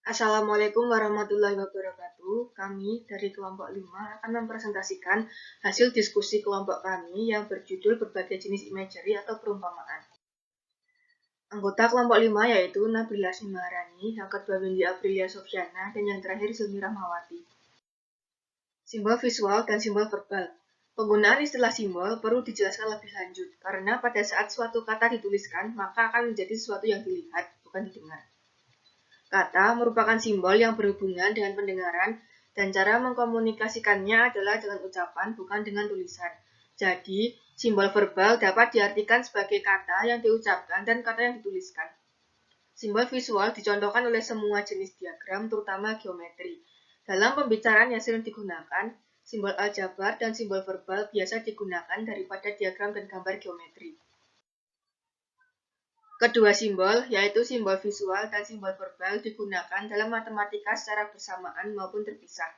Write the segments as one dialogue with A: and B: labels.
A: Assalamualaikum warahmatullahi wabarakatuh. Kami dari kelompok 5 akan mempresentasikan hasil diskusi kelompok kami yang berjudul berbagai jenis imagery atau perumpamaan. Anggota kelompok 5 yaitu Nabila Simarani, yang kedua Windy Aprilia Sofyana, dan yang terakhir Zulmi Rahmawati. Simbol visual dan simbol verbal. Penggunaan istilah simbol perlu dijelaskan lebih lanjut, karena pada saat suatu kata dituliskan, maka akan menjadi sesuatu yang dilihat, bukan didengar. Kata merupakan simbol yang berhubungan dengan pendengaran, dan cara mengkomunikasikannya adalah dengan ucapan, bukan dengan tulisan. Jadi, simbol verbal dapat diartikan sebagai kata yang diucapkan dan kata yang dituliskan. Simbol visual dicontohkan oleh semua jenis diagram, terutama geometri. Dalam pembicaraan yang sering digunakan, simbol aljabar dan simbol verbal biasa digunakan daripada diagram dan gambar geometri. Kedua simbol, yaitu simbol visual dan simbol verbal, digunakan dalam matematika secara bersamaan maupun terpisah.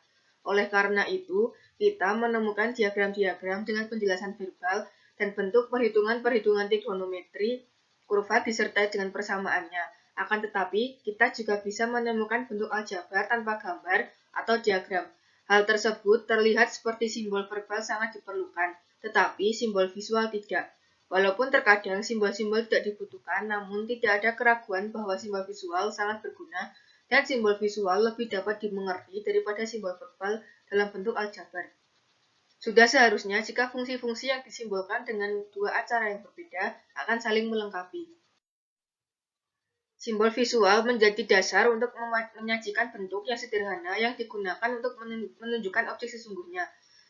A: Oleh karena itu, kita menemukan diagram-diagram dengan penjelasan verbal dan bentuk perhitungan-perhitungan trigonometri, kurva disertai dengan persamaannya. Akan tetapi, kita juga bisa menemukan bentuk aljabar tanpa gambar atau diagram. Hal tersebut terlihat seperti simbol verbal sangat diperlukan, tetapi simbol visual tidak. Walaupun terkadang simbol-simbol tidak dibutuhkan, namun tidak ada keraguan bahwa simbol visual sangat berguna dan simbol visual lebih dapat dimengerti daripada simbol verbal dalam bentuk aljabar. Sudah seharusnya jika fungsi-fungsi yang disimbolkan dengan dua acara yang berbeda akan saling melengkapi. Simbol visual menjadi dasar untuk menyajikan bentuk yang sederhana yang digunakan untuk menunjukkan objek sesungguhnya.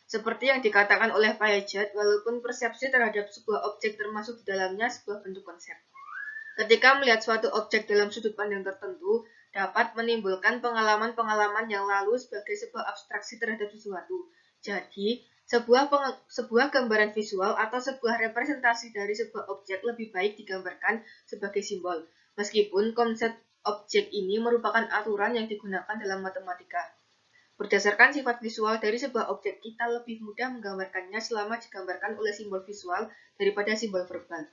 A: Seperti yang dikatakan oleh Piaget, walaupun persepsi terhadap sebuah objek termasuk di dalamnya sebuah bentuk konsep. Ketika melihat suatu objek dalam sudut pandang tertentu, dapat menimbulkan pengalaman-pengalaman yang lalu sebagai sebuah abstraksi terhadap sesuatu. Jadi, sebuah gambaran visual atau sebuah representasi dari sebuah objek lebih baik digambarkan sebagai simbol, meskipun konsep objek ini merupakan aturan yang digunakan dalam matematika. Berdasarkan sifat visual dari sebuah objek, kita lebih mudah menggambarkannya selama digambarkan oleh simbol visual daripada simbol verbal.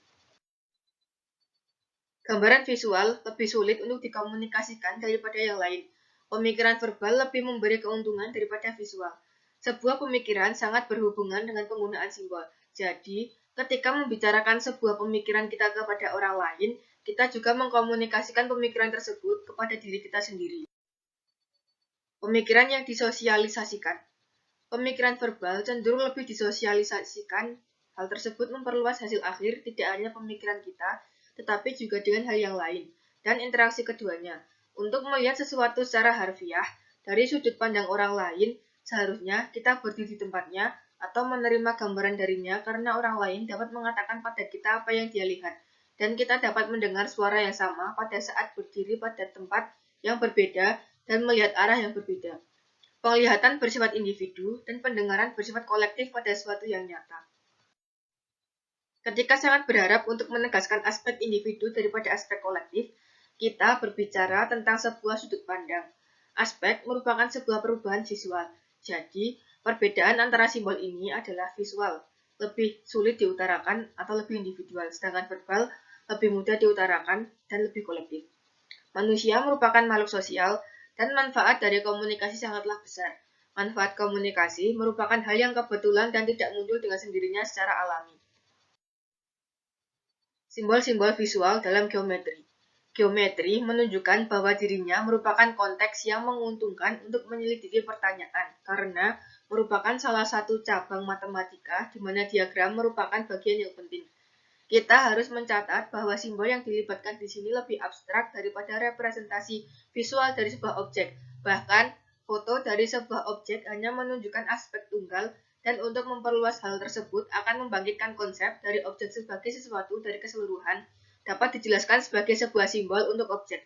A: Gambaran visual lebih sulit untuk dikomunikasikan daripada yang lain. Pemikiran verbal lebih memberi keuntungan daripada visual. Sebuah pemikiran sangat berhubungan dengan penggunaan simbol. Jadi, ketika membicarakan sebuah pemikiran kita kepada orang lain, kita juga mengkomunikasikan pemikiran tersebut kepada diri kita sendiri. Pemikiran yang disosialisasikan. Pemikiran verbal cenderung lebih disosialisasikan. Hal tersebut memperluas hasil akhir tidak hanya pemikiran kita, tetapi juga dengan hal yang lain, dan interaksi keduanya. Untuk melihat sesuatu secara harfiah, dari sudut pandang orang lain, seharusnya kita berdiri di tempatnya, atau menerima gambaran darinya karena orang lain dapat mengatakan pada kita apa yang dia lihat, dan kita dapat mendengar suara yang sama pada saat berdiri pada tempat yang berbeda dan melihat arah yang berbeda. Penglihatan bersifat individu dan pendengaran bersifat kolektif pada sesuatu yang nyata. Ketika sangat berharap untuk menegaskan aspek individu daripada aspek kolektif, kita berbicara tentang sebuah sudut pandang. Aspek merupakan sebuah perubahan visual. Jadi, perbedaan antara simbol ini adalah visual, lebih sulit diutarakan atau lebih individual, sedangkan verbal lebih mudah diutarakan dan lebih kolektif. Manusia merupakan makhluk sosial, dan manfaat dari komunikasi sangatlah besar. Manfaat komunikasi merupakan hal yang kebetulan dan tidak muncul dengan sendirinya secara alami. Simbol-simbol visual dalam geometri. Geometri menunjukkan bahwa dirinya merupakan konteks yang menguntungkan untuk menyelidiki pertanyaan, karena merupakan salah satu cabang matematika di mana diagram merupakan bagian yang penting. Kita harus mencatat bahwa simbol yang dilibatkan di sini lebih abstrak daripada representasi visual dari sebuah objek. Bahkan, foto dari sebuah objek hanya menunjukkan aspek tunggal, dan untuk memperluas hal tersebut akan membangkitkan konsep dari objek sebagai sesuatu dari keseluruhan dapat dijelaskan sebagai sebuah simbol untuk objek.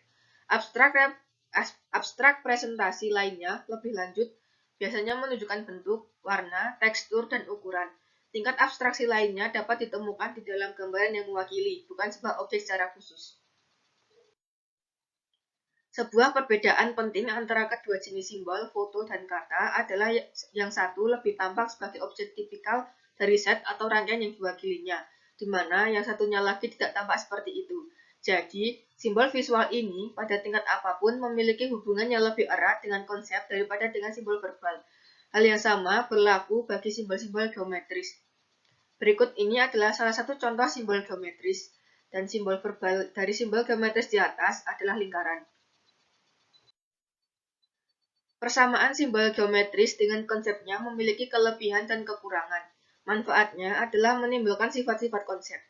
A: Abstrak presentasi lainnya lebih lanjut biasanya menunjukkan bentuk, warna, tekstur, dan ukuran. Tingkat abstraksi lainnya dapat ditemukan di dalam gambaran yang mewakili, bukan sebuah objek secara khusus. Sebuah perbedaan penting antara kedua jenis simbol, foto dan kata, adalah yang satu lebih tampak sebagai objek tipikal dari set atau rangkaian yang diwakilinya, di mana yang satunya lagi tidak tampak seperti itu. Jadi, simbol visual ini pada tingkat apapun memiliki hubungan yang lebih erat dengan konsep daripada dengan simbol verbal. Hal yang sama berlaku bagi simbol-simbol geometris. Berikut ini adalah salah satu contoh simbol geometris, dan simbol verbal dari simbol geometris di atas adalah lingkaran. Persamaan simbol geometris dengan konsepnya memiliki kelebihan dan kekurangan. Manfaatnya adalah menimbulkan sifat-sifat konsep.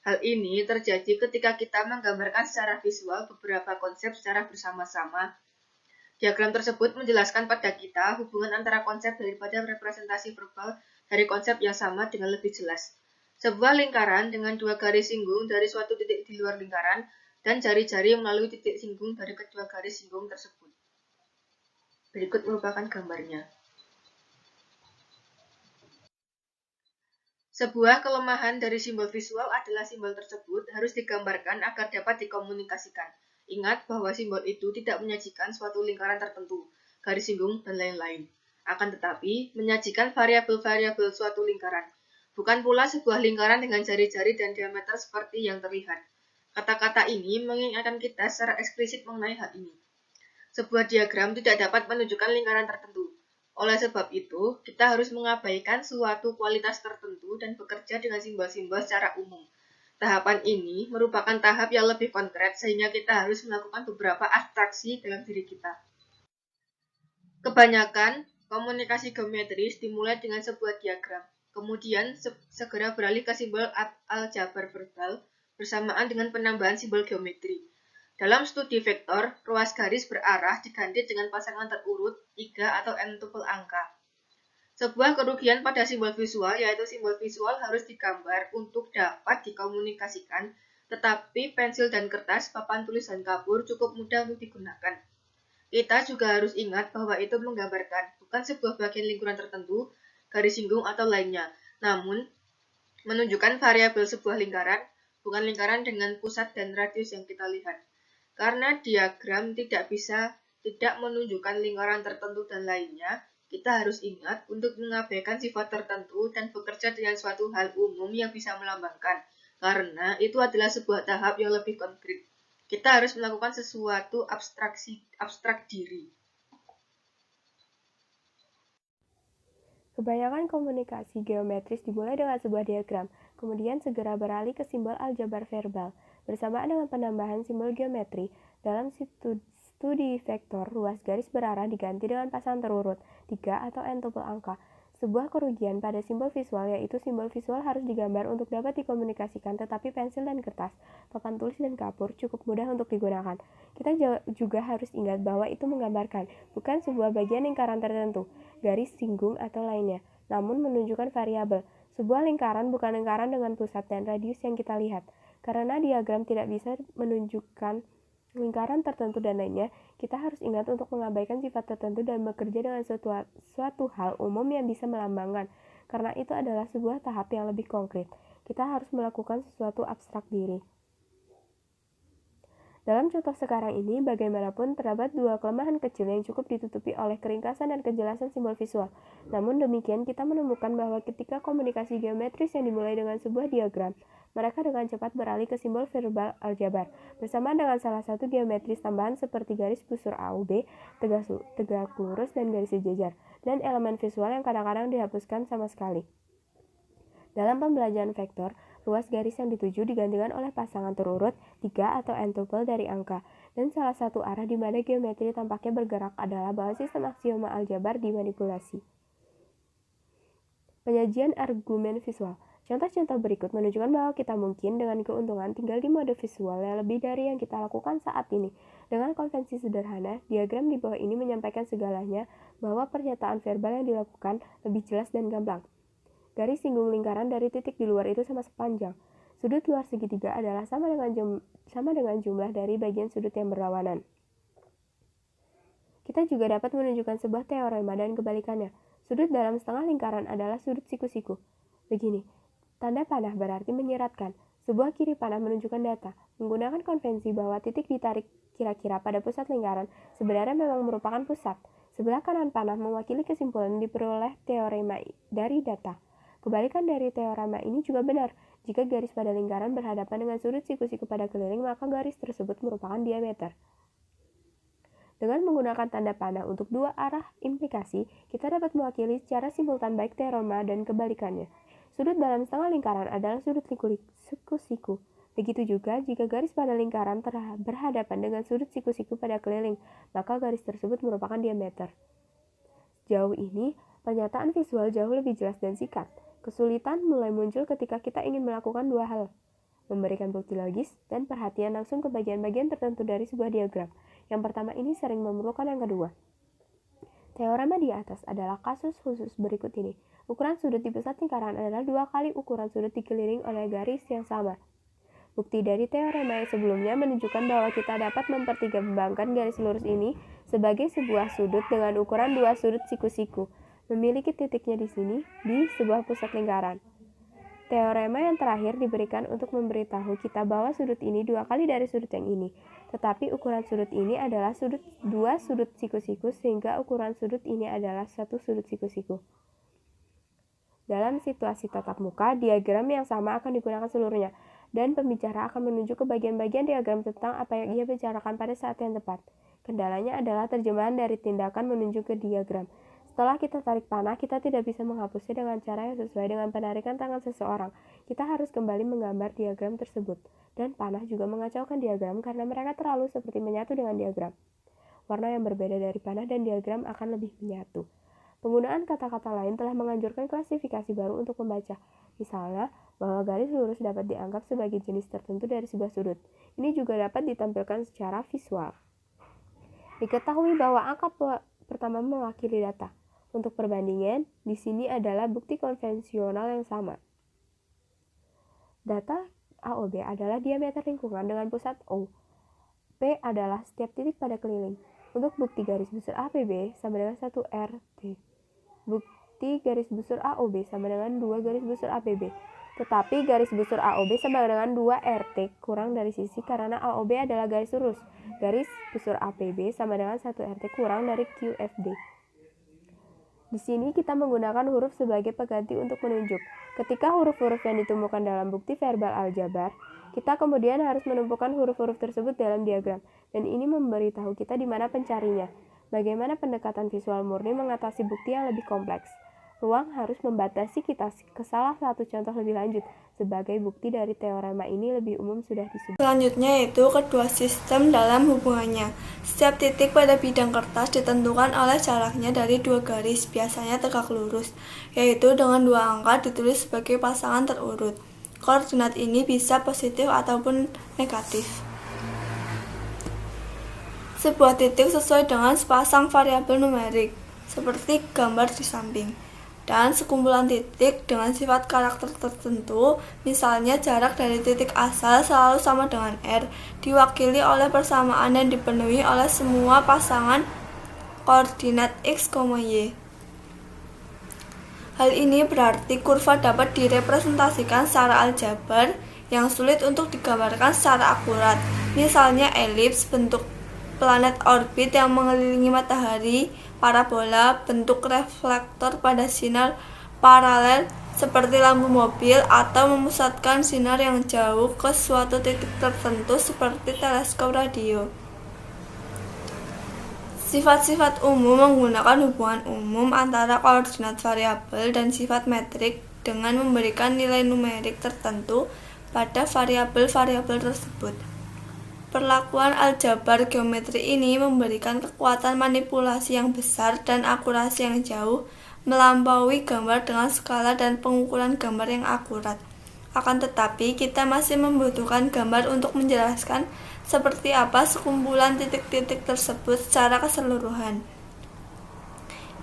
A: Hal ini terjadi ketika kita menggambarkan secara visual beberapa konsep secara bersama-sama. Diagram tersebut menjelaskan pada kita hubungan antara konsep daripada representasi verbal dari konsep yang sama dengan lebih jelas. Sebuah lingkaran dengan dua garis singgung dari suatu titik di luar lingkaran dan jari-jari melalui titik singgung dari kedua garis singgung tersebut. Berikut merupakan gambarnya. Sebuah kelemahan dari simbol visual adalah simbol tersebut harus digambarkan agar dapat dikomunikasikan. Ingat bahwa simbol itu tidak menyajikan suatu lingkaran tertentu, garis singgung, dan lain-lain. Akan tetapi, menyajikan variabel-variabel suatu lingkaran. Bukan pula sebuah lingkaran dengan jari-jari dan diameter seperti yang terlihat. Kata-kata ini mengingatkan kita secara eksplisit mengenai hal ini. Sebuah diagram tidak dapat menunjukkan lingkaran tertentu. Oleh sebab itu, kita harus mengabaikan suatu kualitas tertentu dan bekerja dengan simbol-simbol secara umum. Tahapan ini merupakan tahap yang lebih konkret sehingga kita harus melakukan beberapa abstraksi dalam diri kita. Kebanyakan komunikasi geometris dimulai dengan sebuah diagram, kemudian segera beralih ke simbol aljabar verbal bersamaan dengan penambahan simbol geometri. Dalam studi vektor, ruas garis berarah diganti dengan pasangan terurut 3 atau n-tuple angka. Sebuah kerugian pada simbol visual yaitu simbol visual harus digambar untuk dapat dikomunikasikan, tetapi pensil dan kertas, papan tulis dan kapur cukup mudah untuk digunakan. Kita juga harus ingat bahwa itu menggambarkan bukan sebuah bagian lingkuran tertentu, garis singgung atau lainnya, namun menunjukkan variabel sebuah lingkaran, bukan lingkaran dengan pusat dan radius yang kita lihat. Karena diagram tidak menunjukkan lingkaran tertentu dan lainnya, kita harus ingat untuk mengabaikan sifat tertentu dan bekerja dengan suatu hal umum yang bisa melambangkan, karena itu adalah sebuah tahap yang lebih konkret. Kita harus melakukan sesuatu abstrak diri.
B: Kebanyakan komunikasi geometris dimulai dengan sebuah diagram, kemudian segera beralih ke simbol aljabar verbal. Bersamaan dengan penambahan simbol geometri, dalam studi vektor, ruas garis berarah diganti dengan pasangan terurut 3 atau n-tuple angka. Sebuah kerugian pada simbol visual yaitu simbol visual harus digambar untuk dapat dikomunikasikan, tetapi pensil dan kertas, papan tulis dan kapur cukup mudah untuk digunakan. Kita juga harus ingat bahwa itu menggambarkan, bukan sebuah bagian lingkaran tertentu, garis singgung atau lainnya, namun menunjukkan variabel. Sebuah lingkaran bukan lingkaran dengan pusat dan radius yang kita lihat. Karena diagram tidak bisa menunjukkan lingkaran tertentu dan lainnya, kita harus ingat untuk mengabaikan sifat tertentu dan bekerja dengan suatu hal umum yang bisa melambangkan. Karena itu adalah sebuah tahap yang lebih konkret. Kita harus melakukan sesuatu abstrak diri. Dalam contoh sekarang ini, bagaimanapun terdapat dua kelemahan kecil yang cukup ditutupi oleh keringkasan dan kejelasan simbol visual. Namun demikian, kita menemukan bahwa ketika komunikasi geometris yang dimulai dengan sebuah diagram, mereka dengan cepat beralih ke simbol verbal aljabar, bersamaan dengan salah satu geometris tambahan seperti garis busur AUB, tegak lurus, dan garis sejajar, dan elemen visual yang kadang-kadang dihapuskan sama sekali. Dalam pembelajaran vektor, ruas garis yang dituju digantikan oleh pasangan terurut 3 atau n-tuple dari angka, dan salah satu arah di mana geometri tampaknya bergerak adalah bahwa sistem aksioma aljabar dimanipulasi. Penyajian argumen visual. Contoh-contoh berikut menunjukkan bahwa kita mungkin dengan keuntungan tinggal di mode visual yang lebih dari yang kita lakukan saat ini. Dengan konvensi sederhana, diagram di bawah ini menyampaikan segalanya bahwa pernyataan verbal yang dilakukan lebih jelas dan gamblang. Garis singgung lingkaran dari titik di luar itu sama sepanjang. Sudut luar segitiga adalah sama dengan jumlah dari bagian sudut yang berlawanan. Kita juga dapat menunjukkan sebuah teorema dan kebalikannya. Sudut dalam setengah lingkaran adalah sudut siku-siku. Begini, tanda panah berarti menyiratkan. Sebuah kiri panah menunjukkan data. Menggunakan konvensi bahwa titik ditarik kira-kira pada pusat lingkaran sebenarnya memang merupakan pusat. Sebelah kanan panah mewakili kesimpulan diperoleh teorema dari data. Kebalikan dari teorema ini juga benar. Jika garis pada lingkaran berhadapan dengan sudut siku-siku pada keliling, maka garis tersebut merupakan diameter. Dengan menggunakan tanda panah untuk dua arah implikasi, kita dapat mewakili secara simultan baik teorema dan kebalikannya. Sudut dalam setengah lingkaran adalah sudut siku-siku. Begitu juga jika garis pada lingkaran berhadapan dengan sudut siku-siku pada keliling, maka garis tersebut merupakan diameter. Sejauh ini, pernyataan visual jauh lebih jelas dan singkat. Kesulitan mulai muncul ketika kita ingin melakukan dua hal, memberikan bukti logis dan perhatian langsung ke bagian-bagian tertentu dari sebuah diagram. Yang pertama ini sering memerlukan yang kedua. Teorema di atas adalah kasus khusus berikut ini. Ukuran sudut di pusat lingkaran adalah 2 kali ukuran sudut dikelilingi oleh garis yang sama. Bukti dari teorema yang sebelumnya menunjukkan bahwa kita dapat mempertimbangkan garis lurus ini sebagai sebuah sudut dengan ukuran 2 sudut siku-siku, memiliki titiknya di sini, di sebuah pusat lingkaran. Teorema yang terakhir diberikan untuk memberitahu kita bahwa sudut ini 2 kali dari sudut yang ini, tetapi ukuran sudut ini adalah 2 sudut siku-siku sehingga ukuran sudut ini adalah 1 sudut siku-siku. Dalam situasi tatap muka, diagram yang sama akan digunakan seluruhnya, dan pembicara akan menunjuk ke bagian-bagian diagram tentang apa yang ia bicarakan pada saat yang tepat. Kendalanya adalah terjemahan dari tindakan menunjuk ke diagram. Setelah kita tarik panah, kita tidak bisa menghapusnya dengan cara yang sesuai dengan penarikan tangan seseorang. Kita harus kembali menggambar diagram tersebut. Dan panah juga mengacaukan diagram karena mereka terlalu seperti menyatu dengan diagram. Warna yang berbeda dari panah dan diagram akan lebih menyatu. Penggunaan kata-kata lain telah menganjurkan klasifikasi baru untuk membaca. Misalnya, bahwa garis lurus dapat dianggap sebagai jenis tertentu dari sebuah sudut. Ini juga dapat ditampilkan secara visual. Diketahui bahwa angka pertama mewakili data. Untuk perbandingan, di sini adalah bukti konvensional yang sama. Data AOB adalah diameter lingkungan dengan pusat O. P adalah setiap titik pada keliling. Untuk bukti garis busur APB sama dengan 1 RT. Bukti garis busur AOB sama dengan 2 garis busur APB. Tetapi garis busur AOB sama dengan 2 RT kurang dari sisi karena AOB adalah garis lurus. Garis busur APB sama dengan 1 RT kurang dari QFD. Di sini kita menggunakan huruf sebagai pengganti untuk menunjuk. Ketika huruf-huruf yang ditemukan dalam bukti verbal aljabar, kita kemudian harus menumpukan huruf-huruf tersebut dalam diagram, dan ini memberitahu kita di mana pencarinya. Bagaimana pendekatan visual murni mengatasi bukti yang lebih kompleks. Ruang harus membatasi kita ke salah satu contoh lebih lanjut. Sebagai bukti dari teorema ini lebih umum sudah disebut.
C: Selanjutnya yaitu kedua sistem dalam hubungannya. Setiap titik pada bidang kertas ditentukan oleh jaraknya dari 2 garis, biasanya tegak lurus, yaitu dengan 2 angka ditulis sebagai pasangan terurut. Koordinat ini bisa positif ataupun negatif. Sebuah titik sesuai dengan sepasang variabel numerik, seperti gambar di samping. Dan sekumpulan titik dengan sifat karakter tertentu, misalnya jarak dari titik asal selalu sama dengan R, diwakili oleh persamaan yang dipenuhi oleh semua pasangan koordinat X, Y. Hal ini berarti kurva dapat direpresentasikan secara aljabar yang sulit untuk digambarkan secara akurat, misalnya elips, bentuk planet orbit yang mengelilingi matahari, parabola, bentuk reflektor pada sinar paralel seperti lampu mobil, atau memusatkan sinar yang jauh ke suatu titik tertentu seperti teleskop radio. Sifat-sifat umum menggunakan hubungan umum antara koordinat variabel dan sifat metrik dengan memberikan nilai numerik tertentu pada variabel-variabel tersebut. Perlakuan aljabar geometri ini memberikan kekuatan manipulasi yang besar dan akurasi yang jauh, melampaui gambar dengan skala dan pengukuran gambar yang akurat. Akan tetapi, kita masih membutuhkan gambar untuk menjelaskan seperti apa sekumpulan titik-titik tersebut secara keseluruhan.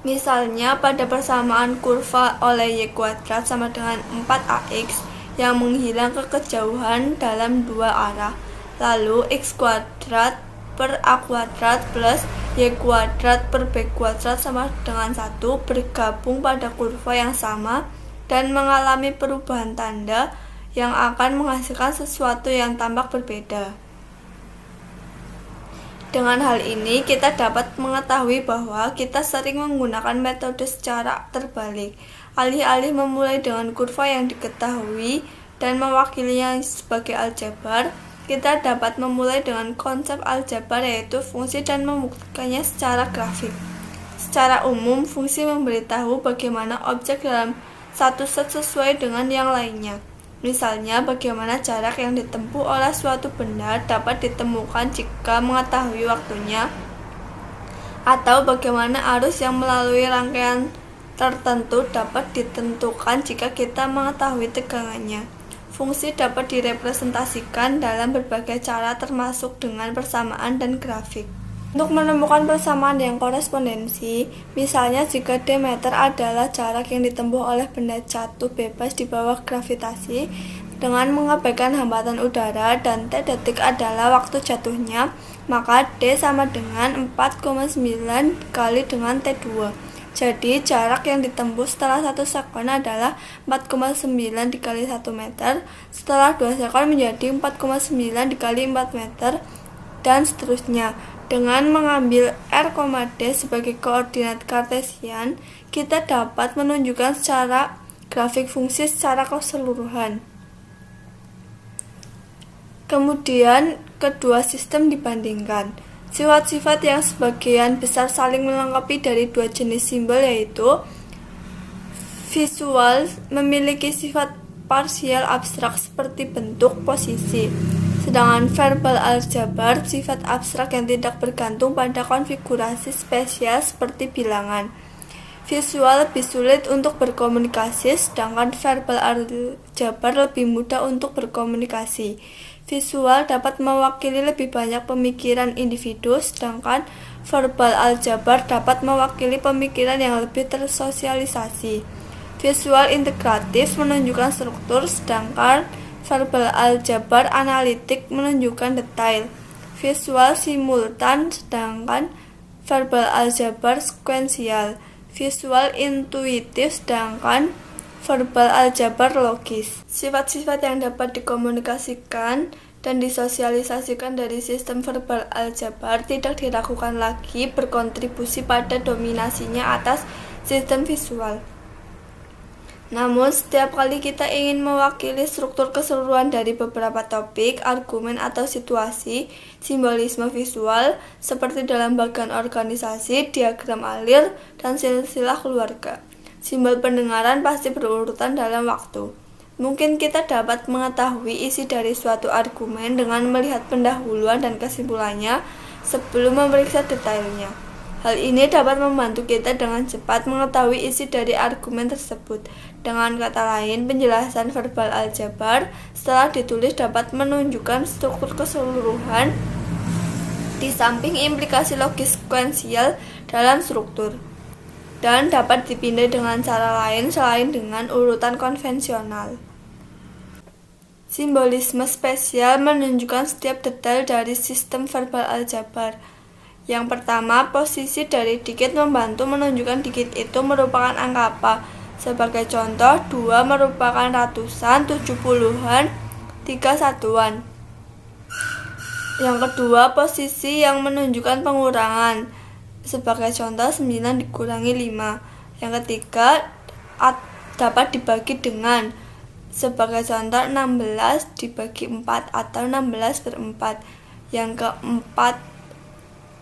C: Misalnya, pada persamaan kurva oleh Y kuadrat sama dengan 4AX yang menghilang ke kejauhan dalam 2 arah. Lalu X kuadrat per A kuadrat plus Y kuadrat per B kuadrat sama dengan 1 bergabung pada kurva yang sama dan mengalami perubahan tanda yang akan menghasilkan sesuatu yang tampak berbeda. Dengan hal ini, kita dapat mengetahui bahwa kita sering menggunakan metode secara terbalik. Alih-alih memulai dengan kurva yang diketahui dan mewakilinya sebagai aljabar, kita dapat memulai dengan konsep aljabar yaitu fungsi dan membuktikannya secara grafik. Secara umum, fungsi memberitahu bagaimana objek dalam satu set sesuai dengan yang lainnya. Misalnya, bagaimana jarak yang ditempuh oleh suatu benda dapat ditemukan jika mengetahui waktunya, atau bagaimana arus yang melalui rangkaian tertentu dapat ditentukan jika kita mengetahui tegangannya. Fungsi dapat direpresentasikan dalam berbagai cara termasuk dengan persamaan dan grafik. Untuk menemukan persamaan yang korespondensi, misalnya jika d meter adalah jarak yang ditempuh oleh benda jatuh bebas di bawah gravitasi dengan mengabaikan hambatan udara dan t detik adalah waktu jatuhnya, maka d sama dengan 4,9 kali dengan t2. Jadi jarak yang ditempuh setelah 1 sekon adalah 4,9 dikali 1 meter, setelah 2 sekon menjadi 4,9 dikali 4 meter, dan seterusnya. Dengan mengambil r, d sebagai koordinat kartesian, kita dapat menunjukkan secara grafik fungsi secara keseluruhan. Kemudian, kedua sistem dibandingkan. Sifat-sifat yang sebagian besar saling melengkapi dari dua jenis simbol yaitu visual memiliki sifat parsial abstrak seperti bentuk, posisi. Sedangkan verbal aljabar sifat abstrak yang tidak bergantung pada konfigurasi spesial seperti bilangan. Visual lebih sulit untuk berkomunikasi, sedangkan verbal aljabar lebih mudah untuk berkomunikasi. Visual dapat mewakili lebih banyak pemikiran individu, sedangkan verbal aljabar dapat mewakili pemikiran yang lebih tersosialisasi. Visual integratif menunjukkan struktur, sedangkan verbal aljabar analitik menunjukkan detail. Visual simultan, sedangkan verbal aljabar sekuensial. Visual intuitif, sedangkan verbal aljabar logis. Sifat-sifat yang dapat dikomunikasikan dan disosialisasikan dari sistem verbal aljabar tidak diragukan lagi berkontribusi pada dominasinya atas sistem visual. Namun, setiap kali kita ingin mewakili struktur keseluruhan dari beberapa topik, argumen, atau situasi, simbolisme visual, seperti dalam bagian organisasi, diagram alir, dan silsilah keluarga. Simbol pendengaran pasti berurutan dalam waktu. Mungkin kita dapat mengetahui isi dari suatu argumen dengan melihat pendahuluan dan kesimpulannya sebelum memeriksa detailnya. Hal ini dapat membantu kita dengan cepat mengetahui isi dari argumen tersebut. Dengan kata lain, penjelasan verbal aljabar setelah ditulis dapat menunjukkan struktur keseluruhan di samping implikasi logis sekuensial dalam struktur, dan dapat dipindai dengan cara lain selain dengan urutan konvensional. Simbolisme spesial menunjukkan setiap detail dari sistem verbal aljabar. Yang pertama, posisi dari dikit membantu menunjukkan dikit itu merupakan angka apa. Sebagai contoh, 2 merupakan ratusan, 70-an, 3 satuan. Yang kedua, posisi yang menunjukkan pengurangan. Sebagai contoh, 9 dikurangi 5. Yang ketiga, dapat dibagi dengan. Sebagai contoh, 16 dibagi 4 atau 16/4. Yang keempat,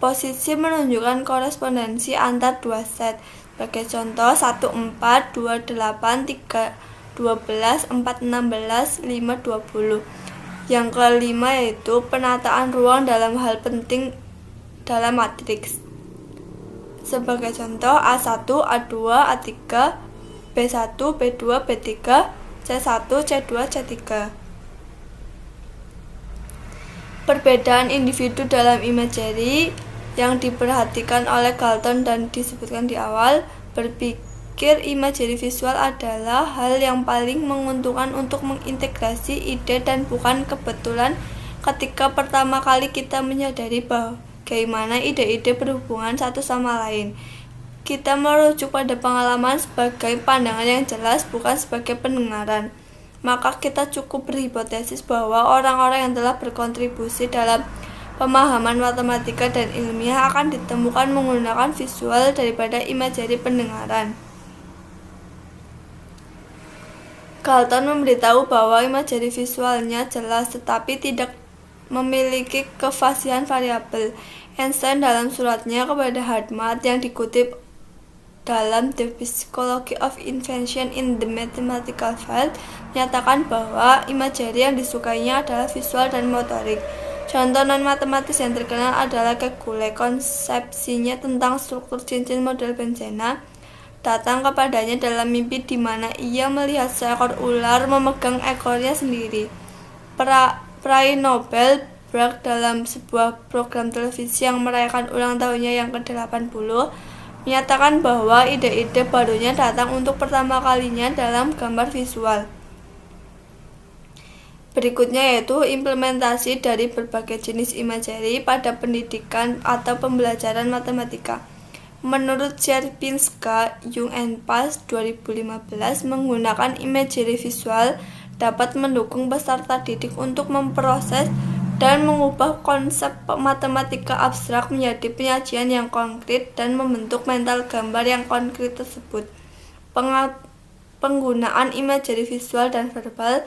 C: posisi menunjukkan korespondensi antar dua set. Sebagai contoh, 1, 4, 2, 8, 3, 12, 4, 16, 5, 20. Yang kelima yaitu penataan ruang dalam hal penting dalam matriks. Sebagai contoh, A1, A2, A3, B1, B2, B3, C1, C2, C3. Perbedaan individu dalam imagery yang diperhatikan oleh Galton dan disebutkan di awal, berpikir imagery visual adalah hal yang paling menguntungkan untuk mengintegrasi ide dan bukan kebetulan ketika pertama kali kita menyadari bagaimana ide-ide berhubungan satu sama lain. Kita merujuk pada pengalaman sebagai pandangan yang jelas, bukan sebagai pendengaran. Maka kita cukup berhipotesis bahwa orang-orang yang telah berkontribusi dalam pemahaman matematika dan ilmiah akan ditemukan menggunakan visual daripada imagery pendengaran. Galton memberitahu bahwa imagery visualnya jelas tetapi tidak memiliki kefasihan variabel. Einstein dalam suratnya kepada Hadamard yang dikutip dalam The Psychology of Invention in the Mathematical Field menyatakan bahwa imagery yang disukainya adalah visual dan motorik. Contoh non-matematis yang terkenal adalah Kekule. Konsepsinya tentang struktur cincin model benzena datang kepadanya dalam mimpi di mana ia melihat seekor ular memegang ekornya sendiri. Peraih Nobel Bragg dalam sebuah program televisi yang merayakan ulang tahunnya yang ke-80 menyatakan bahwa ide-ide barunya datang untuk pertama kalinya dalam gambar visual. Berikutnya yaitu implementasi dari berbagai jenis imagery pada pendidikan atau pembelajaran matematika. Menurut Sierpinska, Young and Pas 2015, menggunakan imagery visual dapat mendukung peserta didik untuk memproses dan mengubah konsep matematika abstrak menjadi penyajian yang konkret dan membentuk mental gambar yang konkret tersebut. Penggunaan imagery visual dan verbal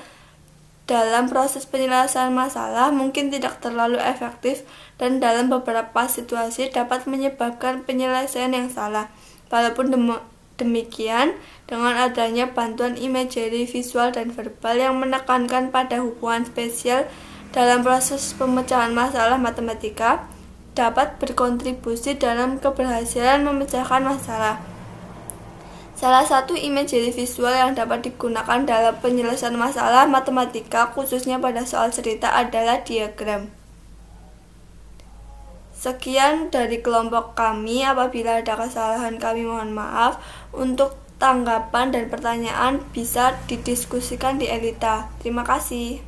C: dalam proses penyelesaian masalah mungkin tidak terlalu efektif dan dalam beberapa situasi dapat menyebabkan penyelesaian yang salah. Walaupun demikian, dengan adanya bantuan imagery visual dan verbal yang menekankan pada hubungan spesial dalam proses pemecahan masalah matematika, dapat berkontribusi dalam keberhasilan memecahkan masalah. Salah satu imagery visual yang dapat digunakan dalam penyelesaian masalah matematika, khususnya pada soal cerita, adalah diagram. Sekian dari kelompok kami. Apabila ada kesalahan kami mohon maaf. Untuk tanggapan dan pertanyaan bisa didiskusikan di Elita. Terima kasih.